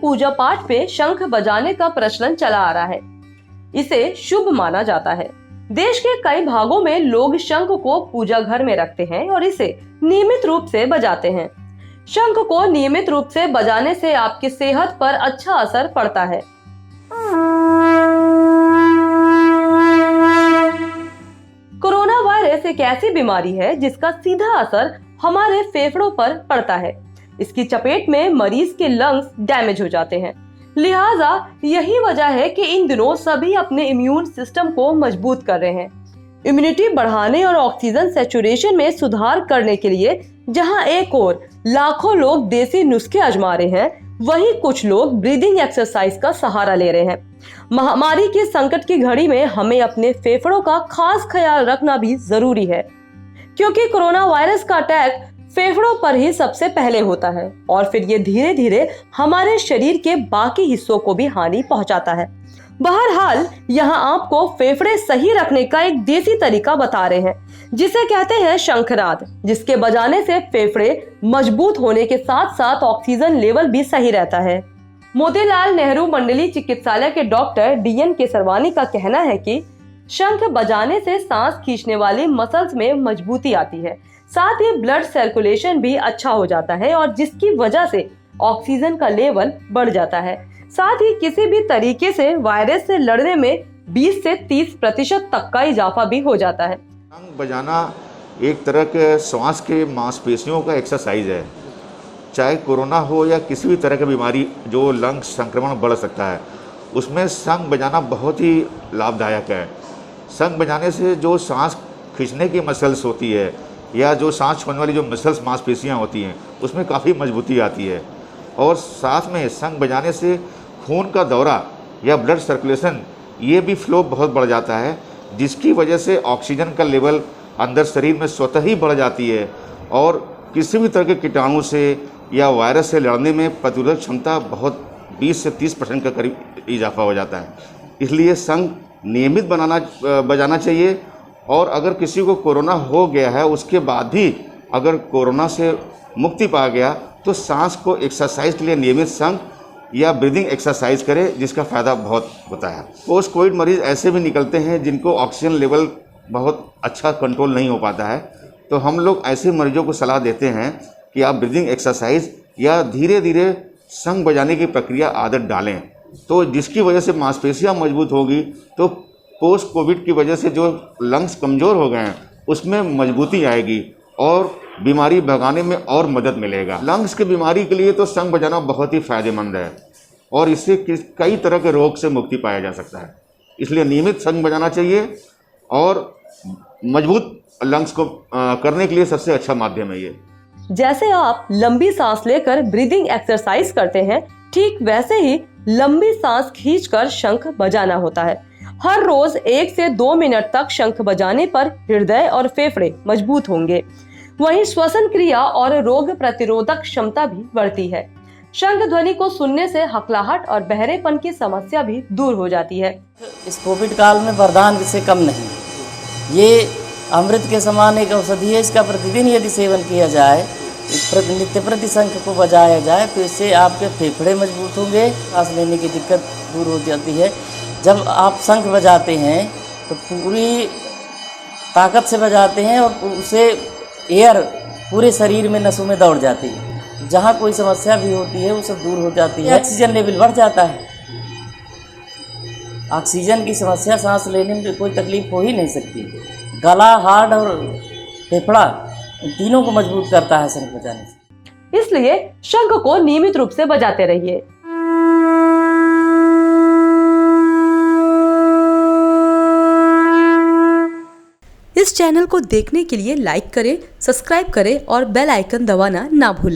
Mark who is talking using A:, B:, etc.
A: पूजा पाठ पे शंख बजाने का प्रचलन चला आ रहा है। इसे शुभ माना जाता है। देश के कई भागों में लोग शंख को पूजा घर में रखते हैं और इसे नियमित रूप से बजाते हैं। शंख को नियमित रूप से बजाने से आपकी सेहत पर अच्छा असर पड़ता है। कोरोना वायरस एक ऐसी बीमारी है जिसका सीधा असर हमारे फेफड़ों पर पड़ता है। इसकी चपेट में मरीज के लंग्स डैमेज हो जाते हैं। लिहाजा यही वजह है कि इन दिनों सभी अपने इम्यून सिस्टम को मजबूत कर रहे हैं। इम्यूनिटी बढ़ाने और ऑक्सीजन सैचुरेशन में सुधार करने के लिए जहां एक और लाखों लोग देसी नुस्खे आजमा रहे हैं, वहीं कुछ लोग ब्रीदिंग एक्सरसाइज का सहारा ले रहे हैं। महामारी के संकट की घड़ी में हमें अपने फेफड़ों का खास ख्याल रखना भी जरूरी है, क्योंकि कोरोना वायरस का अटैक फेफड़ों पर ही सबसे पहले होता है और फिर ये धीरे धीरे हमारे शरीर के बाकी हिस्सों को भी हानि पहुंचाता है। बहरहाल यहाँ आपको फेफड़े सही रखने का एक देसी तरीका बता रहे हैं, जिसे कहते हैं शंखनाद, जिसके बजाने से फेफड़े मजबूत होने के साथ साथ ऑक्सीजन लेवल भी सही रहता है। मोतीलाल नेहरू मंडलीय चिकित्सालय के डॉक्टर DN केसरवानी का कहना है कि शंख बजाने से सांस खींचने वाली मसल्स में मजबूती आती है, साथ ही ब्लड सर्कुलेशन भी अच्छा हो जाता है और जिसकी वजह से ऑक्सीजन का लेवल बढ़ जाता है। साथ ही किसी भी तरीके से वायरस से लड़ने में 20 से 30% तक का इजाफा भी हो जाता है।
B: शंख बजाना एक तरह के श्वास के मांसपेशियों का एक्सरसाइज है। चाहे कोरोना हो या किसी भी तरह की बीमारी जो लंग संक्रमण बढ़ सकता है, उसमें शंख बजाना बहुत ही लाभदायक है। शंख बजाने से जो सांस खींचने की मसल्स होती है या जो सांस छोड़ने वाली जो मसल्स मांसपेशियाँ होती हैं, उसमें काफ़ी मजबूती आती है। और साथ में शंख बजाने से खून का दौरा या ब्लड सर्कुलेशन ये भी फ्लो बहुत बढ़ जाता है, जिसकी वजह से ऑक्सीजन का लेवल अंदर शरीर में स्वतः ही बढ़ जाती है और किसी भी तरह के कीटाणु से या वायरस से लड़ने में प्रतिरोधक क्षमता बहुत 20 से 30% का करीब इजाफा हो जाता है। इसलिए शंख नियमित बजाना चाहिए। और अगर किसी को कोरोना हो गया है, उसके बाद भी अगर कोरोना से मुक्ति पा गया, तो सांस को एक्सरसाइज के लिए नियमित शंख या ब्रीदिंग एक्सरसाइज करें, जिसका फ़ायदा बहुत होता है। पोस्ट कोविड मरीज़ ऐसे भी निकलते हैं जिनको ऑक्सीजन लेवल बहुत अच्छा कंट्रोल नहीं हो पाता है, तो हम लोग ऐसे मरीजों को सलाह देते हैं कि आप ब्रीदिंग एक्सरसाइज या धीरे धीरे शंख बजाने की प्रक्रिया आदत डालें, तो जिसकी वजह से मांसपेशियाँ मजबूत होगी, तो पोस्ट कोविड की वजह से जो लंग्स कमज़ोर हो गए हैं उसमें मजबूती आएगी और बीमारी भगाने में और मदद मिलेगा। लंग्स की बीमारी के लिए तो शंख बजाना बहुत ही फ़ायदेमंद है और इससे कई तरह के रोग से मुक्ति पाया जा सकता है। इसलिए नियमित शंख बजाना चाहिए और मजबूत लंग्स को करने के लिए सबसे अच्छा माध्यम है ये।
A: जैसे आप लंबी सांस लेकर ब्रीदिंग एक्सरसाइज करते हैं, ठीक वैसे ही लंबी सांस खींचकर शंख बजाना होता है। हर रोज 1 से 2 मिनट तक शंख बजाने पर हृदय और फेफड़े मजबूत होंगे। वहीं श्वसन क्रिया और रोग प्रतिरोधक क्षमता भी बढ़ती है। शंख ध्वनि को सुनने से हकलाहट और बहरेपन की समस्या भी दूर हो जाती है।
C: इस कोविड काल में वरदान से कम नहीं, ये अमृत के समान एक औषधि है। इसका प्रतिदिन यदि सेवन किया जाए, नित्य प्रति शंख को बजाया जाए, तो इससे आपके फेफड़े मजबूत होंगे, सांस लेने की दिक्कत दूर हो जाती है। जब आप शंख बजाते हैं तो पूरी ताकत से बजाते हैं और उससे एयर पूरे शरीर में नसों में दौड़ जाती है। जहाँ कोई समस्या भी होती है वो सब दूर हो जाती है। ऑक्सीजन लेवल बढ़ जाता है। ऑक्सीजन की समस्या सांस लेने में कोई तकलीफ हो ही नहीं सकती। गला, हार्ट और फेफड़ा तीनों को मजबूत करता है शंख बजाने से।
A: इसलिए शंख को नियमित रूप से बजाते रहिए। इस चैनल को देखने के लिए लाइक करें, सब्सक्राइब करें और बेल आइकन दबाना ना भूलें।